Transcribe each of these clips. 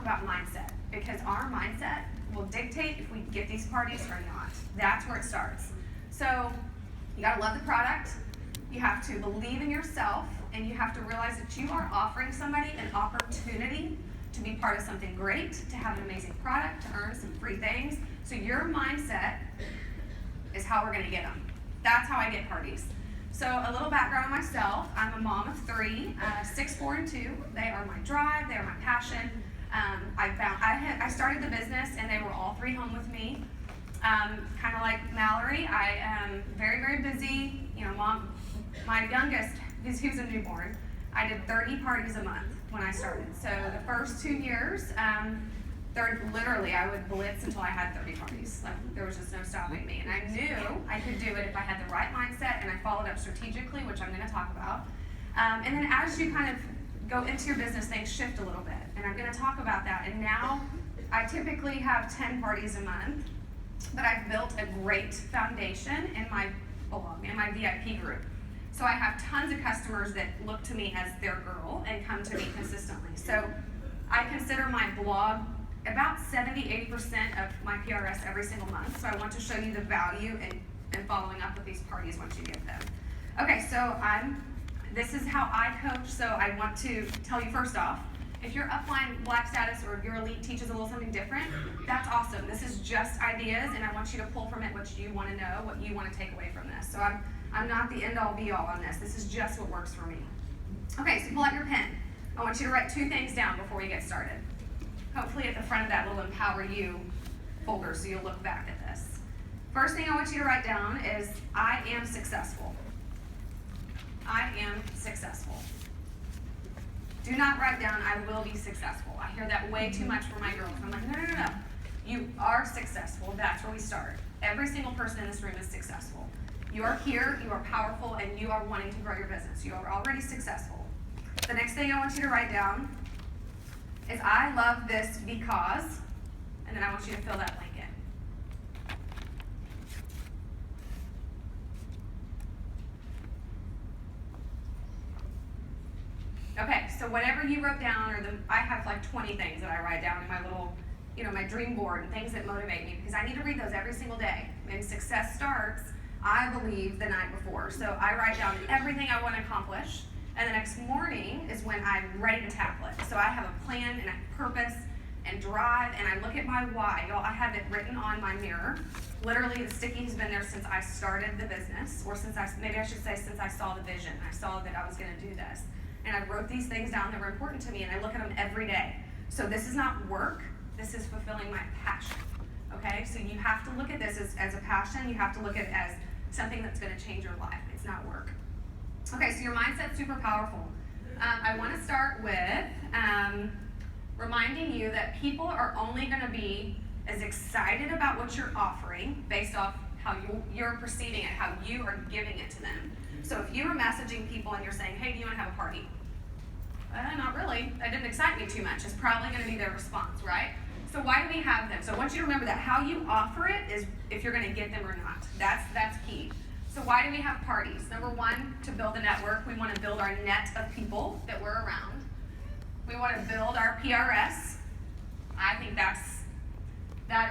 about mindset, because our mindset will dictate if we get these parties or not. That's where it starts. So you gotta love the product, you have to believe in yourself, and you have to realize that you are offering somebody an opportunity to be part of something great, to have an amazing product, to earn some free things. So your mindset is how we're gonna get them. That's how I get parties. So a little background on myself. I'm a mom of 3, 6, 4, and 2. They are my drive, they are my passion. I started the business and they were all 3 home with me. Kind of like Mallory, I am very, very busy. You know, mom, my youngest, he was a newborn. I did 30 parties a month when I started. So the first 2 years, literally I would blitz until I had 30 parties. Like, there was just no stopping me. And I knew I could do it if I had the right mindset and I followed up strategically, which I'm gonna talk about. And then as you kind of go into your business, things shift a little bit. And I'm gonna talk about that. And now I typically have 10 parties a month, but I've built a great foundation in my blog, in my VIP group. So I have tons of customers that look to me as their girl and come to me consistently. So I consider my blog about 70-80% of my PRS every single month. So I want to show you the value in following up with these parties once you get them. Okay, so this is how I coach. So I want to tell you first off, if your upline black status or your elite teaches a little something different, that's awesome. This is just ideas, and I want you to pull from it what you want to know, what you want to take away from this. So I'm not the end all be all on this. This is just what works for me. Okay, so pull out your pen. I want you to write 2 things down before we get started. Hopefully at the front of that little Empower You folder, so you'll look back at this. First thing I want you to write down is, I am successful. I am successful. Do not write down, I will be successful. I hear that way too much from my girls. I'm like, no. You are successful. That's where we start. Every single person in this room is successful. You are here, you are powerful, and you are wanting to grow your business. You are already successful. The next thing I want you to write down is, I love this because, and then I want you to fill that blank in. Okay, so whatever you wrote down, I have like 20 things that I write down in my little, my dream board, and things that motivate me, because I need to read those every single day. And success starts, I believe, the night before. So I write down everything I want to accomplish, and the next morning is when I'm ready to tackle it. So I have a plan and a purpose and drive, and I look at my why. Y'all, I have it written on my mirror. Literally, the sticky has been there since I started the business, or since I saw the vision. I saw that I was going to do this. And I wrote these things down that were important to me, and I look at them every day. So this is not work, this is fulfilling my passion, okay? So you have to look at this as a passion. You have to look at it as something that's gonna change your life. It's not work. Okay, so your mindset's super powerful. I wanna start with reminding you that people are only gonna be as excited about what you're offering based off how you're perceiving it, how you are giving it to them. So if you are messaging people and you're saying, hey, do you wanna have a party? Not really, that didn't excite me too much. It's probably gonna be their response, right? So why do we have them? So I want you to remember that how you offer it is if you're gonna get them or not. That's key. So why do we have parties? Number 1, to build a network. We wanna build our net of people that we're around. We wanna build our PRS. I think that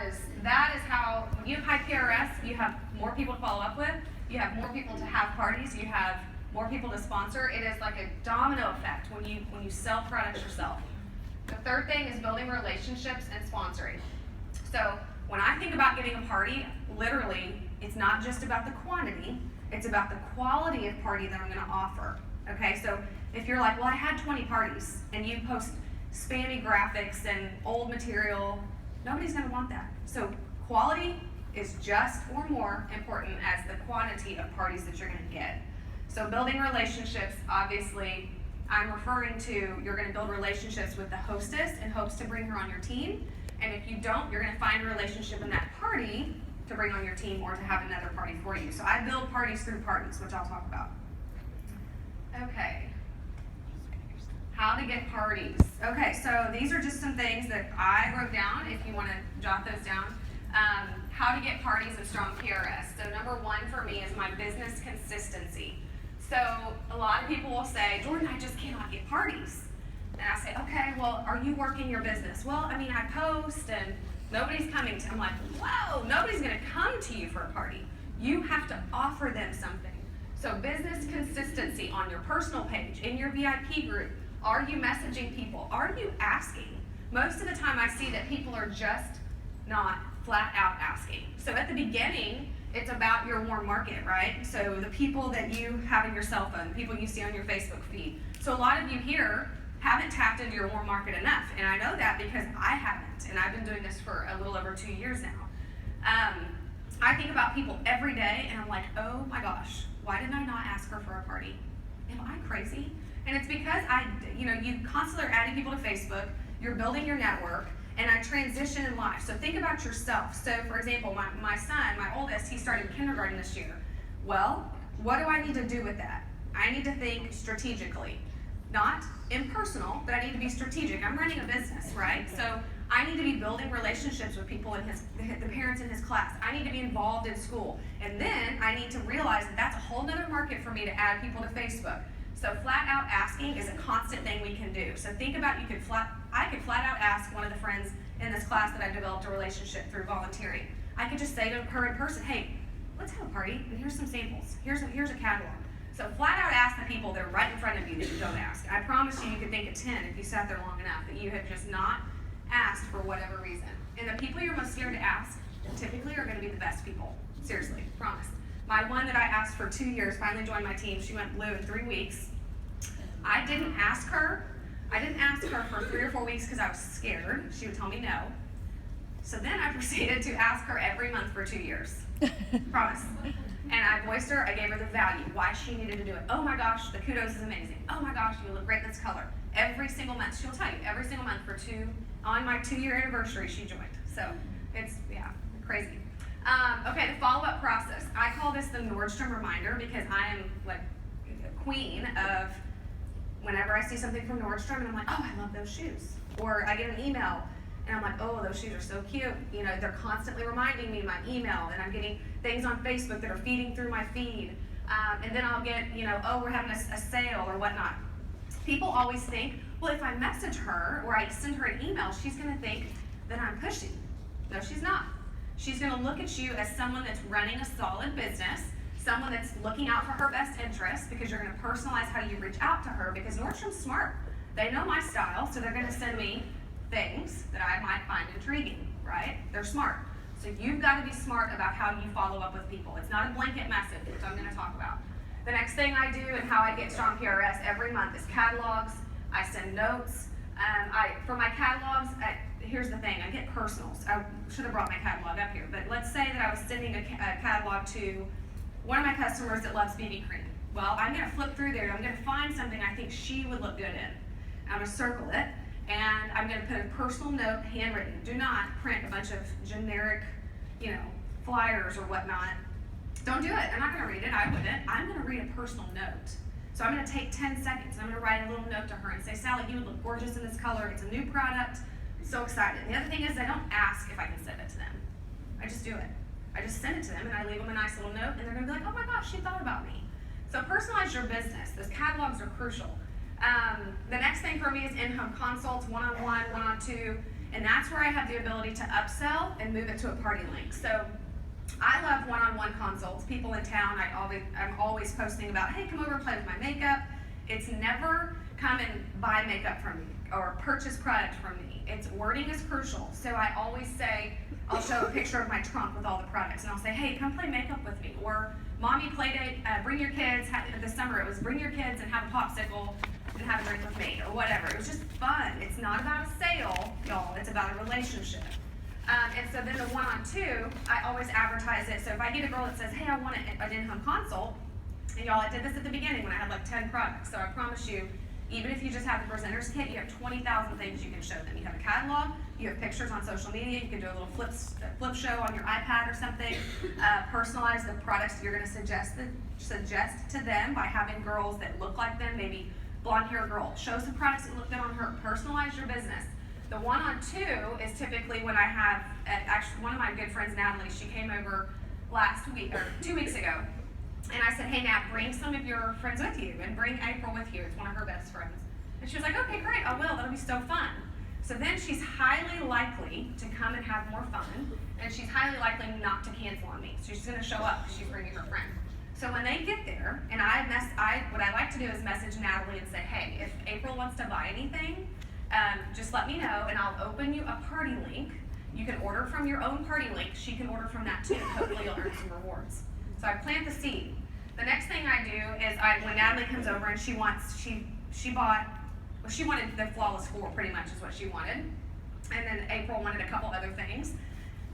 is how, when you have high PRS, you have more people to follow up with, you have more people to have parties, you have more people to sponsor. It is like a domino effect when you sell products yourself. The third thing is building relationships and sponsoring. So when I think about getting a party, literally, it's not just about the quantity, it's about the quality of party that I'm gonna offer. Okay, so if you're like, well, I had 20 parties, and you post spammy graphics and old material, nobody's gonna want that. So quality is just or more important as the quantity of parties that you're gonna get. So building relationships, obviously, I'm referring to, you're gonna build relationships with the hostess in hopes to bring her on your team. And if you don't, you're gonna find a relationship in that party to bring on your team or to have another party for you. So I build parties through parties, which I'll talk about. Okay. How to get parties. Okay, so these are just some things that I wrote down if you wanna jot those down. How to get parties and strong PRS. So number 1 for me is my business consistency. So a lot of people will say, Jordan, I just cannot get parties. And I say, okay, well, are you working your business? Well, I mean, I post and nobody's coming to. I'm like, whoa, nobody's gonna come to you for a party. You have to offer them something. So business consistency on your personal page, in your VIP group. Are you messaging people? Are you asking? Most of the time I see that people are just not flat out asking. So at the beginning, it's about your warm market, right? So the people that you have in your cell phone, the people you see on your Facebook feed. So a lot of you here haven't tapped into your warm market enough. And I know that because I haven't. And I've been doing this for a little over 2 years now. I think about people every day and I'm like, oh my gosh, why did I not ask her for a party? Am I crazy? And it's because you constantly are adding people to Facebook, you're building your network, and I transition in life. So think about yourself. So for example, my son, my oldest, he started kindergarten this year. Well, what do I need to do with that? I need to think strategically. Not impersonal, but I need to be strategic. I'm running a business, right? So I need to be building relationships with people in the parents in his class. I need to be involved in school. And then I need to realize that that's a whole nother market for me to add people to Facebook. So flat out asking is a constant thing we can do. So think about, I could flat out ask one of the friends in this class that I developed a relationship through volunteering. I could just say to her in person, hey, let's have a party, and here's some samples. Here's a catalog. So flat out ask the people that are right in front of you that you don't ask. I promise you could think of 10 if you sat there long enough that you have just not asked for whatever reason. And the people you're most scared to ask typically are going to be the best people. Seriously, promise. My one that I asked for 2 years finally joined my team. She went blue in 3 weeks. I didn't ask her for 3 or 4 weeks because I was scared. She would tell me no. So then I proceeded to ask her every month for 2 years. Promise. And I voiced her, I gave her the value, why she needed to do it. Oh my gosh, the kudos is amazing. Oh my gosh, you look great in this color. Every single month, she'll tell you, every single month on my 2-year anniversary, she joined. So it's, crazy. Okay, the follow-up process. I call this the Nordstrom reminder because I am like queen of whenever I see something from Nordstrom and I'm like, oh, I love those shoes. Or I get an email and I'm like, oh, those shoes are so cute. They're constantly reminding me in my email, and I'm getting things on Facebook that are feeding through my feed. And then I'll get, oh, we're having a sale or whatnot. People always think, well, if I message her or I send her an email, she's gonna think that I'm pushy. No, she's not. She's gonna look at you as someone that's running a solid business, someone that's looking out for her best interests, because you're gonna personalize how you reach out to her, because Nordstrom's smart. They know my style, so they're gonna send me things that I might find intriguing, right? They're smart. So you've got to be smart about how you follow up with people. It's not a blanket message, which I'm going to talk about. The next thing I do and how I get strong PRS every month is catalogs. I send notes. For my catalogs, here's the thing, I get personals. I should have brought my catalog up here, but let's say that I was sending a catalog to one of my customers that loves BB cream. Well, I'm going to flip through there and I'm going to find something I think she would look good in. I'm going to circle it. And I'm going to put a personal note, handwritten. Do not print a bunch of generic, flyers or whatnot. Don't do it. I'm not going to read it. I wouldn't. I'm going to read a personal note. So I'm going to take 10 seconds. I'm going to write a little note to her and say, Sally, you would look gorgeous in this color. It's a new product. I'm so excited. The other thing is I don't ask if I can send it to them. I just do it. I just send it to them and I leave them a nice little note and they're going to be like, oh my gosh, she thought about me. So personalize your business. Those catalogs are crucial. The next thing for me is in-home consults, one-on-one, one-on-two, and that's where I have the ability to upsell and move it to a party link. So I love one-on-one consults. People in town, I'm always posting about, hey, come over and play with my makeup. It's never come and buy makeup from me or purchase product from me. It's wording is crucial. So I always say, I'll show a picture of my trunk with all the products and I'll say, hey, come play makeup with me. Or mommy play date, bring your kids. This summer it was bring your kids and have a popsicle and have a drink with me or whatever. It was just fun. It's not about a sale, y'all. It's about a relationship. And so then the one-on-two, I always advertise it. So if I get a girl that says, hey, I want an in-home consult, and y'all, I did this at the beginning when I had like 10 products. So I promise you, even if you just have the presenter's kit, you have 20,000 things you can show them. You have a catalog, you have pictures on social media, you can do a little flip show on your iPad or something, personalize the products you're gonna suggest to them by having girls that look like them, maybe blonde hair girl. Show some products that look good on her, personalize your business. The one-on-two is typically when I have, actually one of my good friends, Natalie, she came over last week, or 2 weeks ago, and I said, hey Nat, bring some of your friends with you, and bring April with you, it's one of her best friends. And she was like, okay, great, I will, that'll be so fun. So then she's highly likely to come and have more fun, and she's highly likely not to cancel on me. So she's gonna show up because she's bringing her friend. So when they get there, and what I like to do is message Natalie and say, hey, if April wants to buy anything, just let me know, and I'll open you a party link. You can order from your own party link. She can order from that too, and hopefully you'll earn some rewards. So I plant the seed. The next thing I do is when Natalie comes over and she wanted the Flawless 4 pretty much is what she wanted. And then April wanted a couple other things.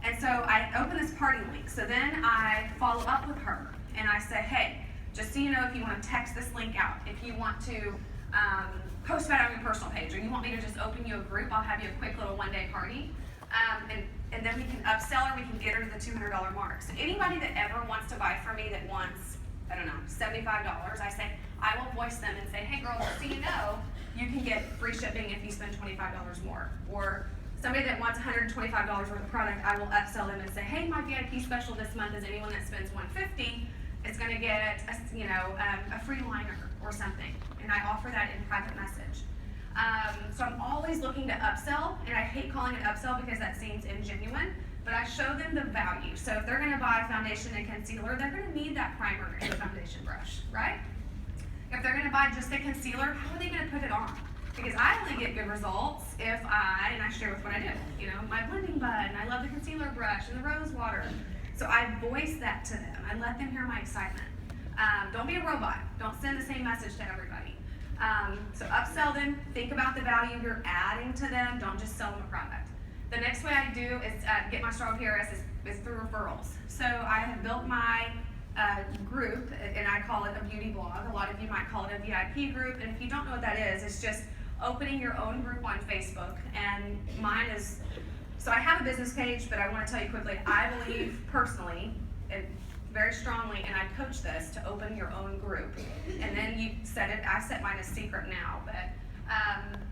And so I open this party link. So then I follow up with her and I say, hey, just so you know, if you want to text this link out, if you want to post about it on your personal page, or you want me to just open you a group, I'll have you a quick little one-day party. And then we can upsell her, we can get her to the $200 mark. So anybody that ever wants to buy from me that wants, I don't know, $75, I say, I will voice them and say, hey girl, just so you know, you can get free shipping if you spend $25 more. Or somebody that wants $125 worth of product, I will upsell them and say, hey, my VIP special this month is anyone that spends $150 is gonna get a free liner or something. And I offer that in private message. So I'm always looking to upsell, and I hate calling it upsell because that seems ingenuine, but I show them the value. So if they're gonna buy foundation and concealer, they're gonna need that primer and the foundation brush, right? If they're gonna buy just the concealer, how are they gonna put it on? Because I only get good results if I share with what I do. My blending bud, and I love the concealer brush and the rose water. So I voice that to them. I let them hear my excitement. Don't be a robot. Don't send the same message to everybody. So upsell them, think about the value you're adding to them, don't just sell them a product. The next way I do is get my strong PRS is through referrals. So I have built my group, and I call it a beauty blog. A lot of you might call it a VIP group, and if you don't know what that is, it's just opening your own group on Facebook. And mine is, so I have a business page, but I want to tell you quickly, I believe personally, and very strongly, and I coach this, to open your own group. And then you set it, I set mine as secret now, but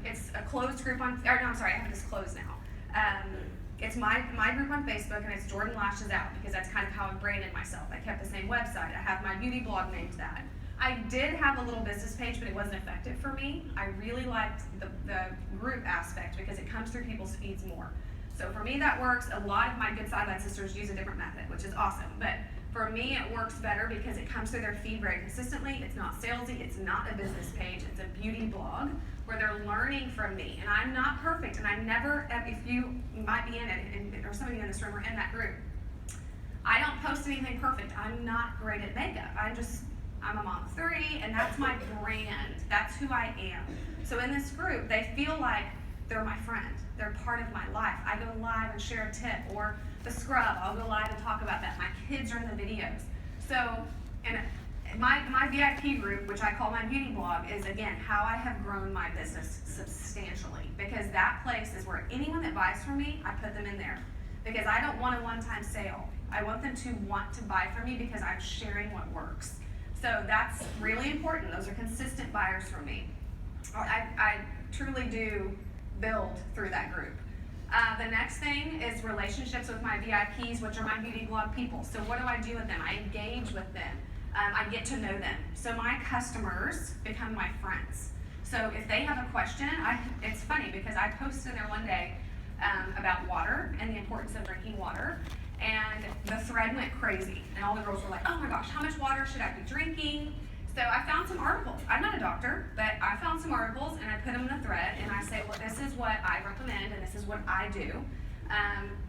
it's a closed group on, or no, I'm sorry, I have this closed now. It's my group on Facebook, and it's Jordan Lashes Out, because that's kind of how I branded myself. I kept the same website. I have my beauty blog named that. I did have a little business page, but it wasn't effective for me. I really liked the group aspect because it comes through people's feeds more. So for me, that works. A lot of my good sideline sisters use a different method, which is awesome. But for me, it works better because it comes through their feed very consistently. It's not salesy. It's not a business page. It's a beauty blog where they're learning from me. And I'm not perfect. And I never, if you might be in it, or some of you in this room are in that group, I don't post anything perfect. I'm not great at makeup. I'm a mom of 3, and that's my brand. That's who I am. So in this group, they feel like they're my friend. They're part of my life. I go live and share a tip, or the scrub, I'll go live and talk about that. My kids are in the videos. So, and my VIP group, which I call my beauty blog, is again how I have grown my business substantially. Because that place is where anyone that buys from me, I put them in there. Because I don't want a one-time sale. I want them to want to buy from me because I'm sharing what works. So that's really important. Those are consistent buyers for me. I truly do build through that group. The next thing is relationships with my VIPs, which are my beauty blog people. So what do I do with them? I engage with them. I get to know them. So my customers become my friends. So if they have a question, it's funny because I posted there one day about water and the importance of drinking water. And the thread went crazy. And all the girls were like, oh my gosh, how much water should I be drinking? So I found some articles. I'm not a doctor, but I found some articles and I put them in the thread and I say, well, this is what I recommend and this is what I do.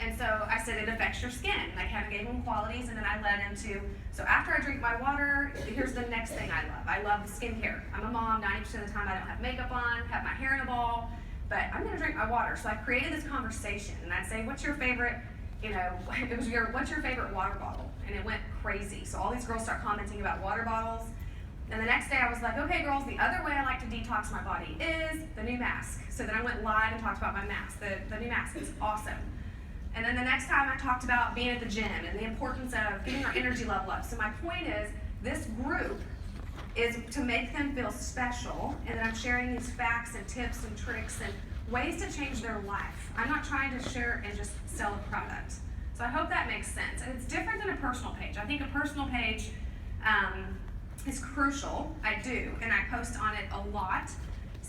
And so I said it affects your skin. I kind of gave them qualities, and then I led into, so after I drink my water, here's the next thing I love. I love the skincare. I'm a mom, 90% of the time I don't have makeup on, have my hair in a ball, but I'm gonna drink my water. So I created this conversation and I'd say, what's your favorite, what's your favorite water bottle? And it went crazy. So all these girls start commenting about water bottles. And the next day I was like, okay girls, the other way I like to detox my body is the new mask. So then I went live and talked about my mask. The new mask is awesome. And then the next time I talked about being at the gym and the importance of getting our energy level up. So my point is, this group is to make them feel special, and then I'm sharing these facts and tips and tricks and ways to change their life. I'm not trying to share and just sell a product. So I hope that makes sense. And it's different than a personal page. I think a personal page is crucial. I do, and I post on it a lot.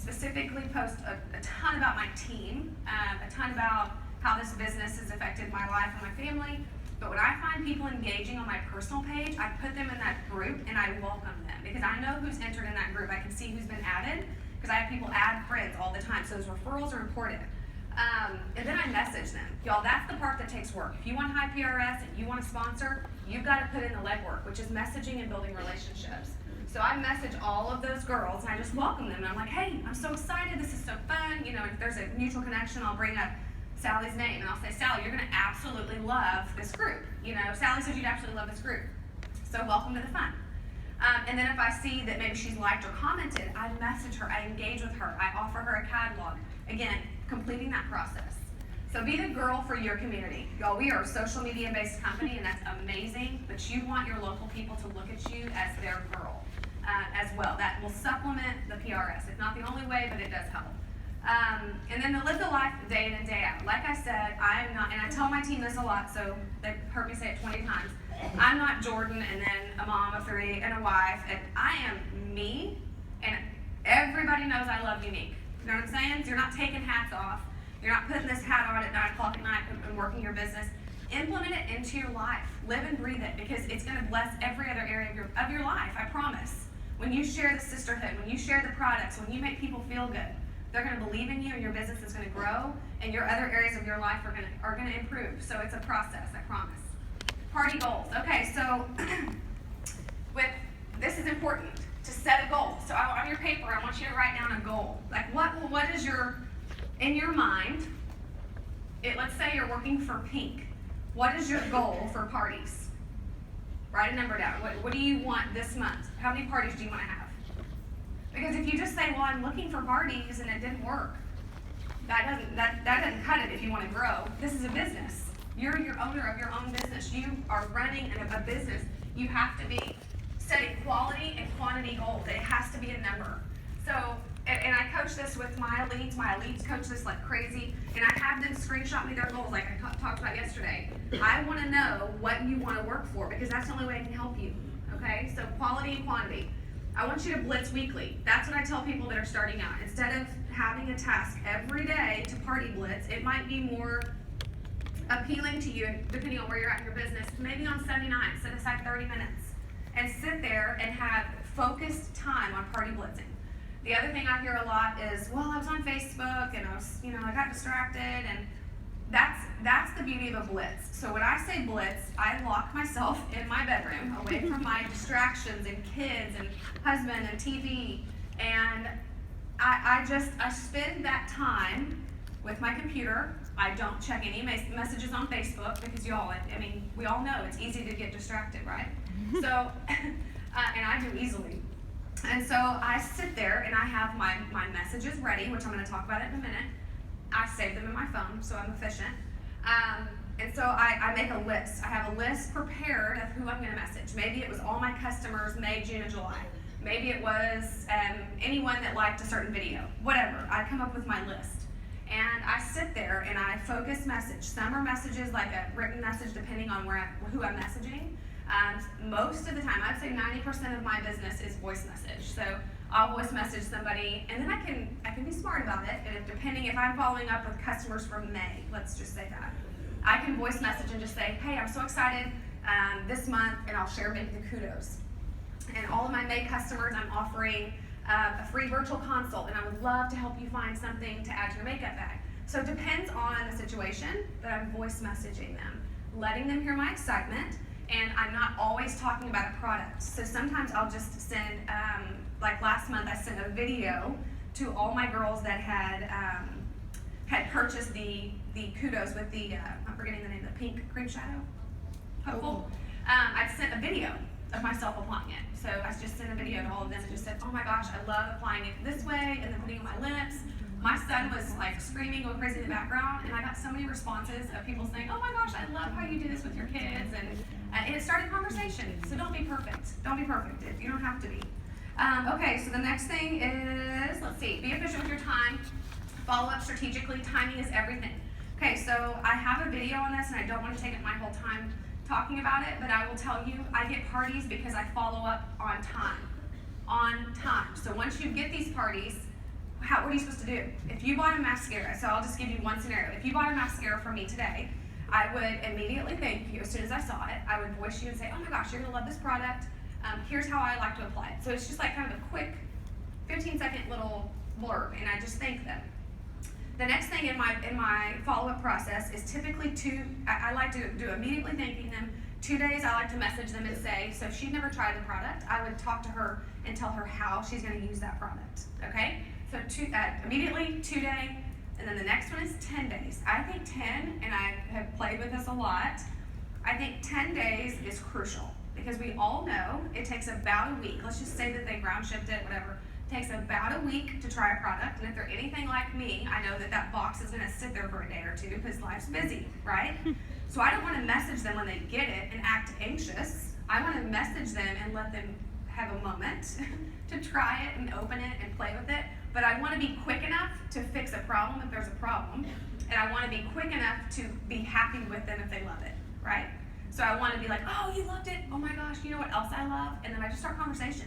specifically post a ton about my team, a ton about how this business has affected my life and my family. But when I find people engaging on my personal page, I put them in that group and I welcome them because I know who's entered in that group. I can see who's been added because I have people add friends all the time. So those referrals are reported. And then I message them. Y'all, that's the part that takes work. If you want high PRS and you want to sponsor, you've got to put in the legwork, which is messaging and building relationships. So I message all of those girls and I just welcome them. And I'm like, hey, I'm so excited. This is so fun. You know, if there's a mutual connection, I'll bring up Sally's name and I'll say, Sally, you're going to absolutely love this group. You know, Sally said you'd absolutely love this group. So welcome to the fun. And then if I see that maybe she's liked or commented, I message her, I engage with her, I offer her a catalog. Again, completing that process. So be the girl for your community. Y'all, we are a social media based company and that's amazing, but you want your local people to look at you as their girl as well. That will supplement the PRS. It's not the only way, but it does help. And then to live the life day in and day out. Like I said, I'm not, and I tell my team this a lot, so they've heard me say it 20 times. I'm not Jordan and then a mom of 3 and a wife, and I am me, and everybody knows I love unique. You know what I'm saying? So you're not taking hats off. You're not putting this hat on at 9 o'clock at night and working your business. Implement it into your life. Live and breathe it because it's going to bless every other area of your life, I promise. When you share the sisterhood, when you share the products, when you make people feel good, they're going to believe in you and your business is going to grow and your other areas of your life are going to improve. So it's a process, I promise. Party goals. Okay, so this is important to set a goal. So on your paper, I want you to write down a goal. Like what is in your mind, let's say you're working for Pink. What is your goal for parties? Write a number down. What do you want this month? How many parties do you want to have? Because if you just say, well, I'm looking for parties and it didn't work, that doesn't cut it if you want to grow. This is a business. You're your owner of your own business. You are running a business. You have to be setting quality and quantity goals. It has to be a number. So, and I coach this with my elites. My elites coach this like crazy. And I have them screenshot me their goals like I talked about yesterday. I want to know what you want to work for because that's the only way I can help you. Okay? So quality and quantity. I want you to blitz weekly. That's what I tell people that are starting out. Instead of having a task every day to party blitz, it might be more appealing to you, depending on where you're at in your business. Maybe on Sunday night, set aside 30 minutes and sit there and have focused time on party blitzing. The other thing I hear a lot is, well, I was on Facebook and I got distracted, and that's the beauty of a blitz. So when I say blitz, I lock myself in my bedroom away from my distractions and kids and husband and TV, and I spend that time with my computer. I don't check any messages on Facebook because we all know it's easy to get distracted, right? So, and I do easily. And so I sit there and I have my messages ready, which I'm going to talk about in a minute. I save them in my phone, so I'm efficient. And so I make a list. I have a list prepared of who I'm going to message. Maybe it was all my customers May, June, and July. Maybe it was anyone that liked a certain video. Whatever. I come up with my list. And I sit there and I focus message. Some are messages like a written message depending on who I'm messaging. Most of the time, I'd say 90% of my business is voice message. So I'll voice message somebody, and then I can be smart about it. And depending if I'm following up with customers from May, let's just say that, I can voice message and just say, hey, I'm so excited this month, and I'll share maybe the kudos. And all of my May customers, I'm offering a free virtual consult, and I would love to help you find something to add to your makeup bag. So it depends on the situation, but I'm voice messaging them, letting them hear my excitement. And I'm not always talking about a product. So sometimes I'll just send, like last month, I sent a video to all my girls that had purchased the kudos with the, I'm forgetting the name, the pink cream shadow, Hopeful. I sent a video of myself applying it. So I just sent a video to all of them and just said, oh my gosh, I love applying it this way and then putting it on my lips. My son was like screaming, going crazy in the background, and I got so many responses of people saying, oh my gosh, I love how you do this with your kids, and it started conversation. So don't be perfect. Don't be perfect. You don't have to be. Okay, so the next thing is, let's see, be efficient with your time, follow up strategically, timing is everything. Okay, so I have a video on this, and I don't want to take up my whole time talking about it, but I will tell you, I get parties because I follow up on time. On time. So once you get these parties, what are you supposed to do? If you bought a mascara, so I'll just give you one scenario. If you bought a mascara from me today, I would immediately thank you as soon as I saw it. I would voice you and say, oh my gosh, you're gonna love this product. Here's how I like to apply it. So it's just like kind of a quick 15-second little blurb, and I just thank them. The next thing in my follow-up process is typically I like to do immediately thanking them. 2 days, I like to message them and say, so if she'd never tried the product, I would talk to her and tell her how she's gonna use that product, okay? So immediately, 2 day, and then the next one is 10 days. I think 10, and I have played with this a lot, I think 10 days is crucial because we all know it takes about a week. Let's just say that they ground shipped it, whatever. It takes about a week to try a product, and if they're anything like me, I know that that box is gonna sit there for a day or two because life's busy, right? So I don't wanna message them when they get it and act anxious. I wanna message them and let them have a moment to try it and open it and play with it. But I want to be quick enough to fix a problem if there's a problem, and I want to be quick enough to be happy with them if they love it, right? So I want to be like, oh, you loved it, oh my gosh, you know what else I love? And then I just start conversation.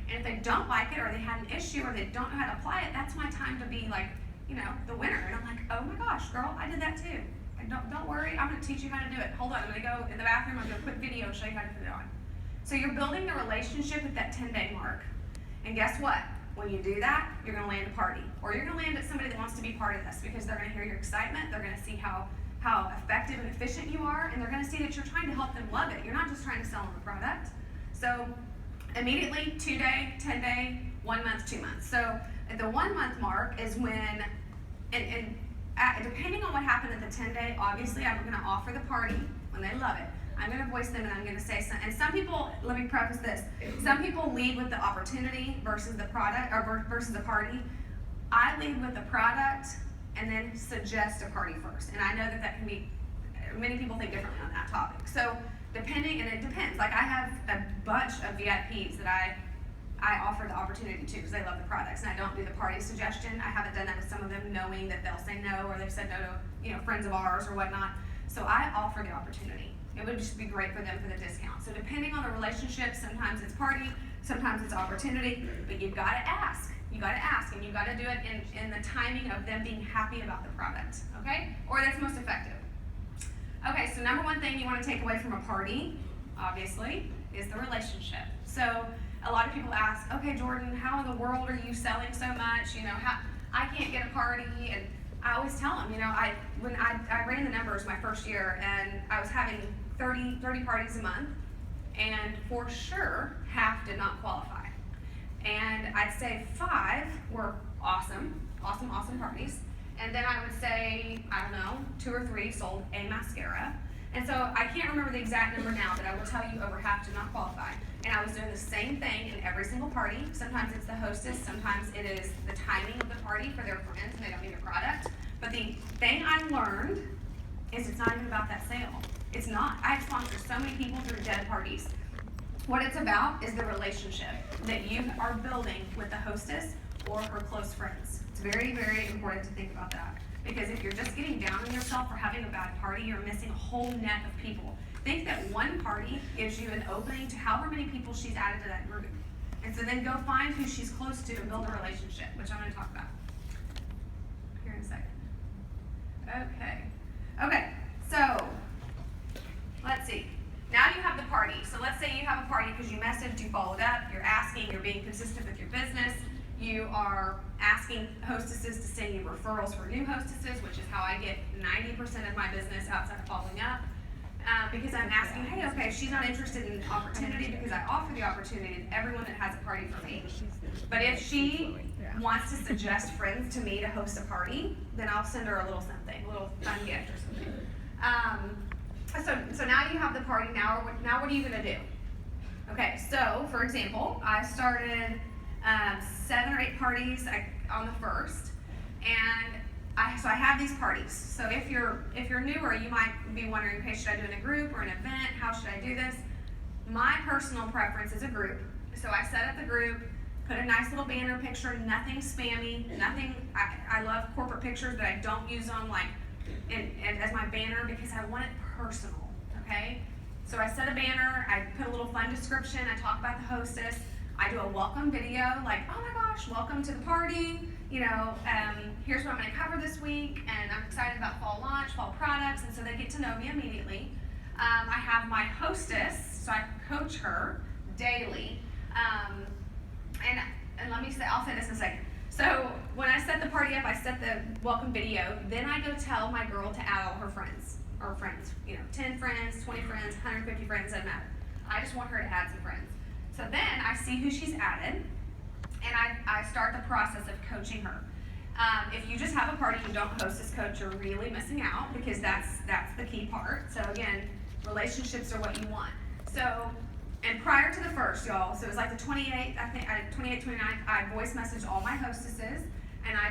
And if they don't like it, or they had an issue, or they don't know how to apply it, that's my time to be like, you know, the winner. And I'm like, oh my gosh, girl, I did that too. And don't worry, I'm going to teach you how to do it. Hold on, I'm going to go in the bathroom, I'm going to put video and show you how to put it on. So you're building the relationship at that 10-day mark. And guess what? When you do that, you're going to land a party. Or you're going to land at somebody that wants to be part of this because they're going to hear your excitement, they're going to see how effective and efficient you are, and they're going to see that you're trying to help them love it. You're not just trying to sell them a product. So immediately, 2 day, 10 day, 1 month, 2 months. So at the 1 month mark is when, depending on what happened at the 10 day, obviously I'm going to offer the party when they love it. I'm going to voice them and I'm going to say some, and some people, let me preface this, some people lead with the opportunity versus the product, or versus the party. I lead with the product and then suggest a party first. And I know that can be, many people think differently on that topic. So depending, and it depends, like I have a bunch of VIPs that I offer the opportunity to because they love the products, and I don't do the party suggestion. I haven't done that with some of them knowing that they'll say no, or they've said no to friends of ours or whatnot. So I offer the opportunity. It would just be great for them for the discount. So depending on the relationship, sometimes it's party, sometimes it's opportunity, but you've got to ask. You got to ask, and you got to do it in the timing of them being happy about the product, okay? Or that's most effective. Okay, so number one thing you want to take away from a party, obviously, is the relationship. So a lot of people ask, okay, Jordan, how in the world are you selling so much? How I can't get a party, and I always tell them, when I ran the numbers my first year, and I was having 30 parties a month, and for sure, half did not qualify. And I'd say 5 were awesome parties. And then I would say, 2 or 3 sold a mascara. And so I can't remember the exact number now, but I will tell you over half did not qualify. And I was doing the same thing in every single party. Sometimes it's the hostess, sometimes it is the timing of the party for their friends and they don't need a product. But the thing I learned is it's not even about that sale. It's not. I've sponsored so many people through dead parties. What it's about is the relationship that you are building with the hostess or her close friends. It's very, very important to think about that. Because if you're just getting down on yourself for having a bad party, you're missing a whole net of people. Think that one party gives you an opening to however many people she's added to that group. And so then go find who she's close to and build a relationship, which I'm going to talk about here in a second. Okay, so let's see. Now you have the party. So let's say you have a party because you messaged, you followed up, you're asking, you're being consistent with your business. You are asking hostesses to send you referrals for new hostesses, which is how I get 90% of my business outside of following up. Because I'm asking, hey, okay, if she's not interested in opportunity because I offer the opportunity to everyone that has a party for me. But if she wants to suggest friends to me to host a party, then I'll send her a little something, a little fun gift or something. So now you have the party. Now what are you going to do? Okay, so for example, I started 7 or 8 parties on the first, and so I have these parties. So if you're newer, you might be wondering, okay, should I do it in a group or an event? How should I do this? My personal preference is a group. So I set up the group, put a nice little banner picture, nothing spammy, nothing. I love corporate pictures, but I don't use them as my banner because I want it personal. Okay. So I set a banner. I put a little fun description. I talk about the hostess. I do a welcome video, like, oh my gosh, welcome to the party. here's what I'm going to cover this week, and I'm excited about fall launch, fall products, and so they get to know me immediately. I have my hostess, so I coach her daily, and let me say, I'll say this in a second. So when I set the party up, I set the welcome video, then I go tell my girl to add all her friends, 10 friends, 20 friends, 150 friends, doesn't matter. I just want her to add some friends. So then I see who she's added, and I start the process of coaching her. If you just have a party and don't host as coach, you're really missing out, because that's the key part. So again, relationships are what you want. So, and prior to the first, y'all, so it was like the 28th, 29th, I voice messaged all my hostesses, and I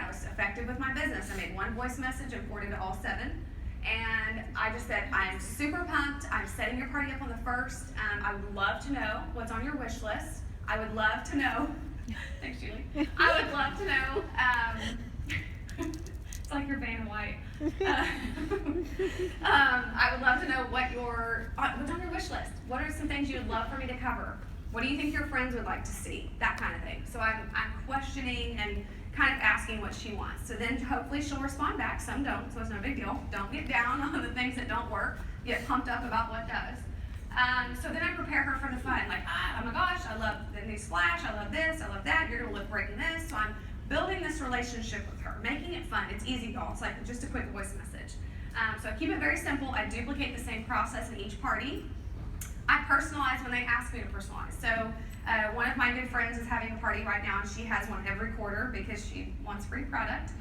was effective with my business. I made one voice message and forwarded to all 7. And I just said, I am super pumped. I'm setting your party up on the 1st. I would love to know what's on your wish list. I would love to know. Thanks, Julie. I would love to know. It's like you're Vanna White. I would love to know what's on your wish list. What are some things you would love for me to cover? What do you think your friends would like to see? That kind of thing. So I'm questioning and kind of asking what she wants. So then hopefully she'll respond back. Some don't, so it's no big deal. Don't get down on the things that don't work. Get pumped up about what does. So then I prepare her for the fun. Like, oh my gosh, I love the new splash. I love this. I love that. You're going to look great in this. So I'm building this relationship with her, making it fun. It's easy, y'all. It's like just a quick voice message. So I keep it very simple. I duplicate the same process in each party. I personalize when they ask me to personalize. So one of my good friends is having a party right now, and she has one every quarter because she wants free product.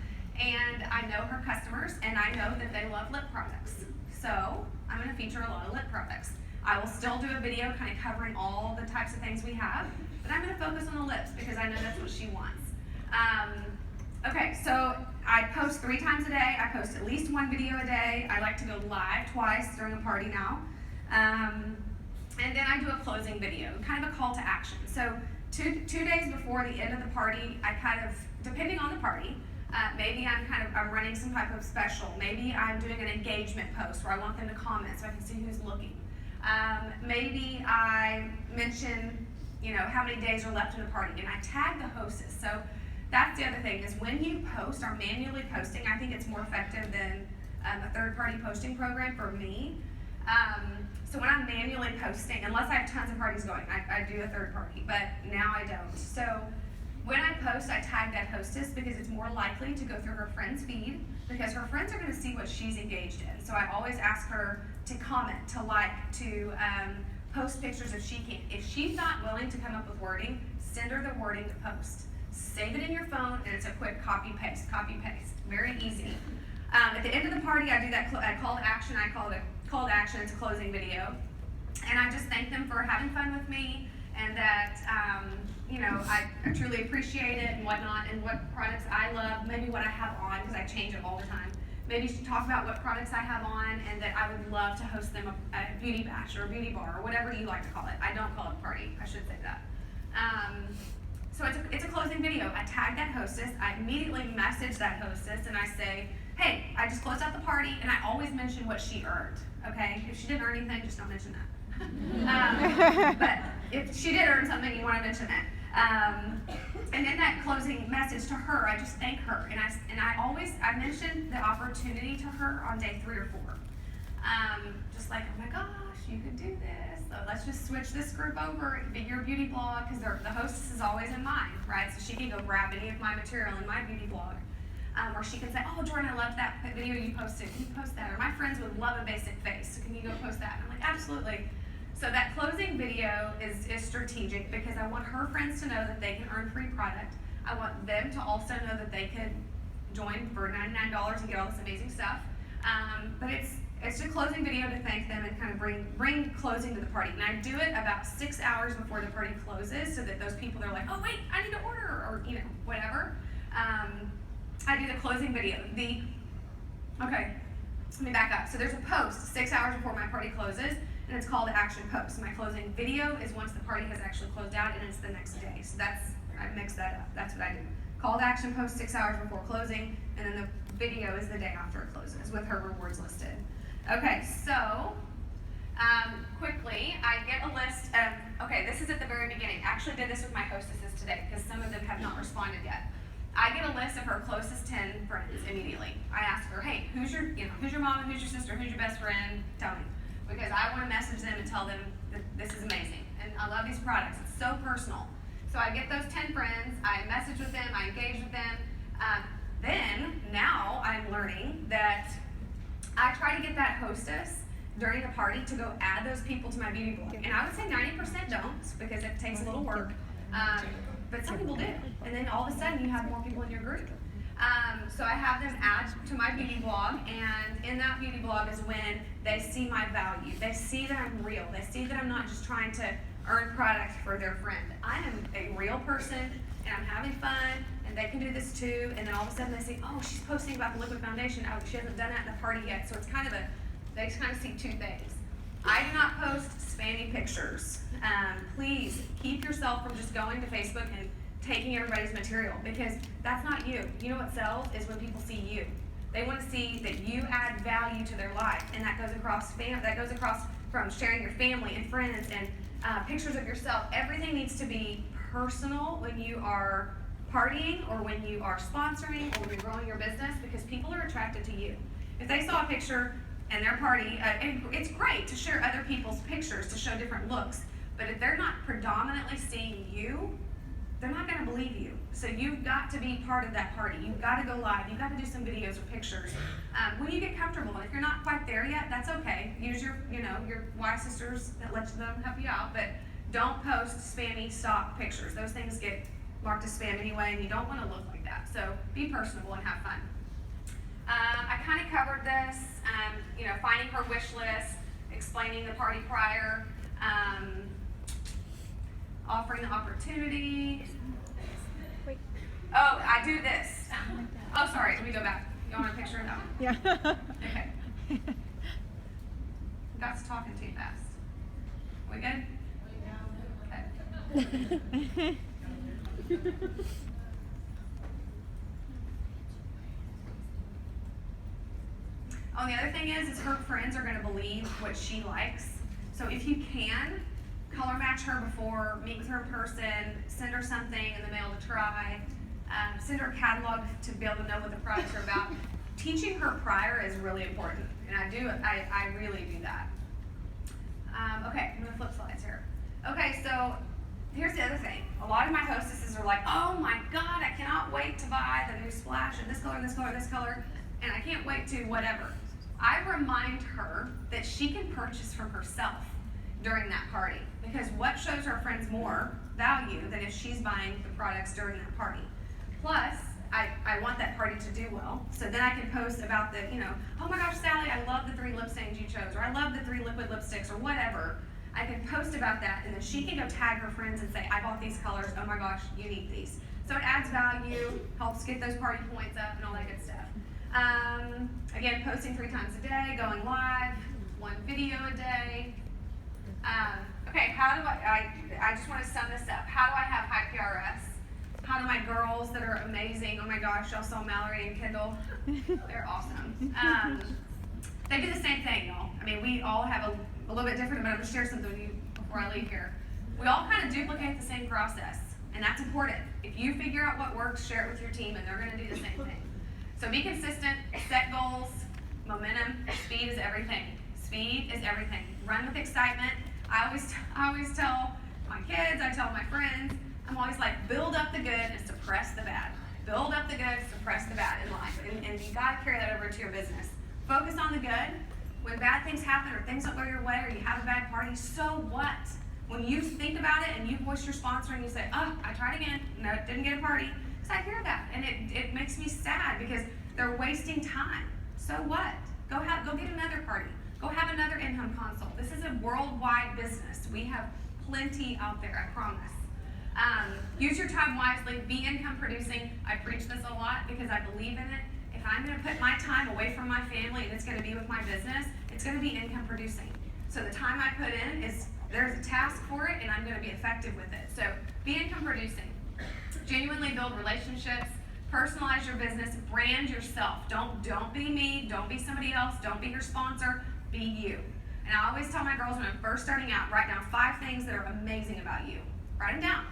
And I know her customers, and I know that they love lip products. So I'm going to feature a lot of lip products. I will still do a video kind of covering all the types of things we have, but I'm going to focus on the lips because I know that's what she wants. Okay, so I post 3 times a day. I post at least 1 video a day. I like to go live twice during a party now. And then I do a closing video, kind of a call to action. So two days before the end of the party, I kind of, depending on the party, maybe I'm running some type of special. Maybe I'm doing an engagement post where I want them to comment so I can see who's looking. Maybe I mention, how many days are left in the party, and I tag the hostess. So that's the other thing, is when you post or manually posting, I think it's more effective than a third-party posting program for me. So when I'm manually posting, unless I have tons of parties going, I do a third party, but now I don't. So when I post, I tag that hostess because it's more likely to go through her friend's feed, because her friends are going to see what she's engaged in. So I always ask her to comment, to like, to post pictures if she can. If she's not willing to come up with wording, send her the wording to post. Save it in your phone, and it's a quick copy-paste. Very easy. At the end of the party, I do that call to action. I call it a call to action. It's a closing video. And I just thank them for having fun with me, and that, I truly appreciate it and whatnot, and what products I love, maybe what I have on, because I change it all the time. Maybe talk about what products I have on, and that I would love to host them a beauty bash or a beauty bar or whatever you like to call it. I don't call it a party. I should say that. So it's a closing video. I tag that hostess. I immediately message that hostess, and I say, hey, I just closed out the party, and I always mention what she earned, okay? If she didn't earn anything, just don't mention that. But if she did earn something, you want to mention it. And in that closing message to her, I just thank her, and I mention the opportunity to her on day 3 or 4. Just like, oh my gosh, you could do this. So let's just switch this group over, be your beauty blog, because the hostess is always in mind, right? So she can go grab any of my material in my beauty blog. Or she can say, oh, Jordan, I loved that video you posted. Can you post that? Or my friends would love a basic face, so can you go post that? And I'm like, absolutely. So that closing video is strategic, because I want her friends to know that they can earn free product. I want them to also know that they could join for $99 and get all this amazing stuff. But it's a closing video to thank them and kind of bring closing to the party. And I do it about 6 hours before the party closes, so that those people are like, oh wait, I need to order, or whatever. I do the closing video. Okay, let me back up. So there's a post 6 hours before my party closes, and it's called action post. My closing video is once the party has actually closed out, and it's the next day. So I mix that up. That's what I do. Call to action post 6 hours before closing, and then the video is the day after it closes with her rewards listed. Okay, so Quickly, I get a list of, okay, this is at the very beginning. I actually did this with my hostesses today because some of them have not responded yet. I get a list of her closest 10 friends immediately. I ask her, hey, who's your mom, who's your sister, who's your best friend? Tell me. Because I want to message them and tell them that this is amazing. And I love these products. It's so personal. So I get those 10 friends, I message with them, I engage with them. Then, now I'm learning that I try to get that hostess during a party to go add those people to my beauty blog. And I would say 90% don't because it takes a little work. But some people do. And then all of a sudden you have more people in your group. So I have them add to my beauty blog, and in that beauty blog is when they see my value. They see that I'm real. They see that I'm not just trying to earn product for their friend. I am a real person, and I'm having fun, and they can do this too. And then all of a sudden they say, oh, she's posting about the liquid foundation. Oh, she hasn't done that in the party yet. So it's kind of they kind of see two things. I do not post spammy pictures. Please keep yourself from just going to Facebook and taking everybody's material, because that's not you. You know what sells is when people see you. They want to see that you add value to their life, and that goes across from sharing your family and friends and pictures of yourself. Everything needs to be personal when you are partying or when you are sponsoring or when you're growing your business, because people are attracted to you. If they saw a picture and their party, and it's great to share other people's pictures to show different looks, but if they're not predominantly seeing you, they're not going to believe you. So you've got to be part of that party. You've got to go live. You've got to do some videos or pictures. When you get comfortable, and if you're not quite there yet, that's okay. Use your wife sisters that let them help you out, but don't post spammy stock pictures. Those things get marked as spam anyway, and you don't want to look like that. So be personable and have fun. I kind of covered this, finding her wish list, explaining the party prior, offering the opportunity. Wait. Oh, I do this. Oh, sorry, let me go back. You want a picture of that? Yeah. Okay. That's talking too fast. We good? Okay. Oh, the other thing is her friends are going to believe what she likes. So if you can, color match her before, meet with her in person, send her something in the mail to try, send her a catalog to be able to know what the products are about. Teaching her prior is really important, and I really do that. Okay, I'm going to flip slides here. Okay, so here's the other thing. A lot of my hostesses are like, oh my God, I cannot wait to buy the new splash in this color, this color, this color, and I can't wait to whatever. I remind her that she can purchase from herself during that party, because what shows her friends more value than if she's buying the products during that party. Plus, I want that party to do well, so then I can post about the, oh my gosh, Sally, I love the 3 lip stains you chose, or I love the 3 liquid lipsticks, or whatever. I can post about that, and then she can go tag her friends and say, I bought these colors, oh my gosh, you need these. So it adds value, helps get those party points up, and all that good stuff. Again, posting 3 times a day, going live, 1 video a day. Okay, how do I just want to sum this up. How do I have high PRS? How do my girls that are amazing, oh my gosh, y'all saw Mallory and Kendall, they're awesome. They do the same thing, y'all. I mean, we all have a little bit different, but I'm going to share something with you before I leave here. We all kind of duplicate the same process, and that's important. If you figure out what works, share it with your team, and they're going to do the same thing. So be consistent, set goals, momentum, speed is everything. Speed is everything. Run with excitement. I always tell my kids, I tell my friends, I'm always like, build up the good and suppress the bad. Build up the good, suppress the bad in life. And you got to carry that over to your business. Focus on the good. When bad things happen or things don't go your way or you have a bad party, so what? When you think about it and you voice your sponsor and you say, oh, I tried again, no, didn't get a party, because I hear that. And it makes me sad because they're wasting time. So what? Go get another party. Go have another in-home consult. This is a worldwide business. We have plenty out there, I promise. Use your time wisely. Be income producing. I preach this a lot because I believe in it. If I'm going to put my time away from my family and it's going to be with my business, it's going to be income producing. So the time I put in is, there's a task for it and I'm going to be effective with it. So be income producing. Genuinely build relationships. Personalize your business. Brand yourself. Don't be me. Don't be somebody else. Don't be your sponsor. Be you. And I always tell my girls when I'm first starting out, write down 5 things that are amazing about you. Write them down.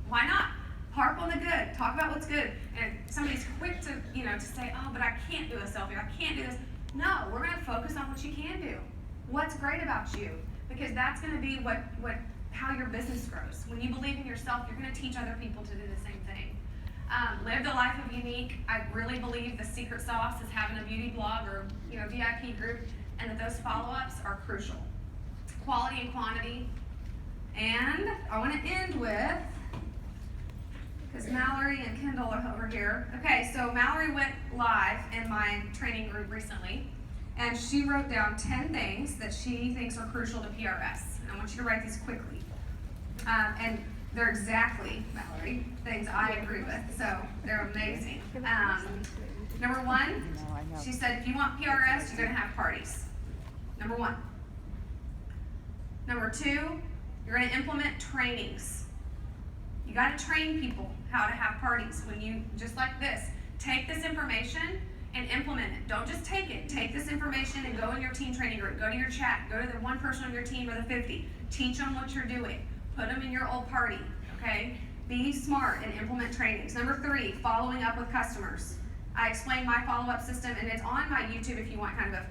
Why not? Harp on the good. Talk about what's good. And somebody's quick to, to say, oh, but I can't do a selfie. I can't do this. No, we're going to focus on what you can do. What's great about you? Because that's going to be how your business grows. When you believe in yourself, you're going to teach other people to do the same thing. Live the life of unique. I really believe the secret sauce is having a beauty blog or VIP group, and that those follow-ups are crucial. Quality and quantity. And I want to end with, because Mallory and Kendall are over here. Okay, so Mallory went live in my training group recently, and she wrote down 10 things that she thinks are crucial to PRS. And I want you to write these quickly. And they're exactly, Mallory, things I agree with, so they're amazing. Number 1, she said, if you want PRS, you're going to have parties. Number 1. Number 2, you're going to implement trainings. You got to train people how to have parties. When you, just like this, take this information and implement it. Don't just take it. Take this information and go in your team training group. Go to your chat. Go to the one person on your team or the 50. Teach them what you're doing. Put them in your old party, okay? Be smart and implement trainings. Number 3, following up with customers. I explained my follow-up system, and it's on my YouTube if you want kind of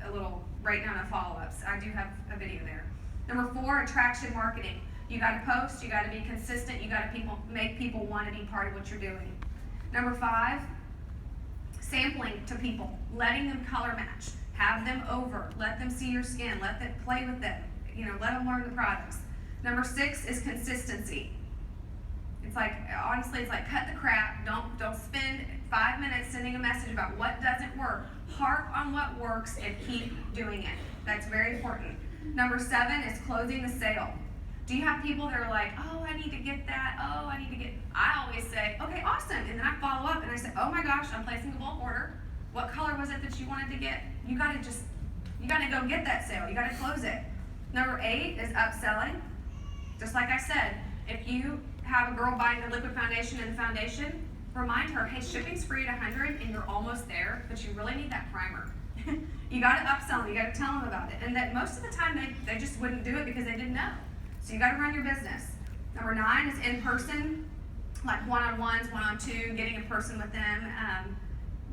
a little breakdown of follow-ups. I do have a video there. Number 4, attraction marketing. You got to post, you got to be consistent, you got to make people want to be part of what you're doing. Number 5, sampling to people, letting them color match, have them over, let them see your skin, let them play with them, let them learn the products. Number 6 is consistency. It's like, honestly, it's like cut the crap. Don't spend 5 minutes sending a message about what doesn't work. Harp on what works and keep doing it. That's very important. Number 7 is closing the sale. Do you have people that are like, oh, I need to get that, oh, I need to get, I always say, okay, awesome, and then I follow up and I say, oh my gosh, I'm placing a bulk order. What color was it that you wanted to get? You gotta go get that sale, you gotta close it. Number 8 is upselling. Just like I said, if you have a girl buying the liquid foundation and the foundation, remind her, hey, shipping's free at 100 and you're almost there, but you really need that primer. You gotta upsell them, you gotta tell them about it. And that most of the time they just wouldn't do it because they didn't know. So you gotta run your business. Number 9 is in person, like one-on-ones, one-on-two, getting in person with them,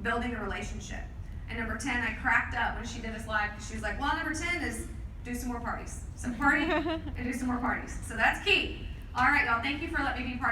building a relationship. And number 10, I cracked up when she did this live. She was like, well, number 10 is do some more parties. So party and do some more parties. So that's key. All right, y'all, thank you for letting me be part of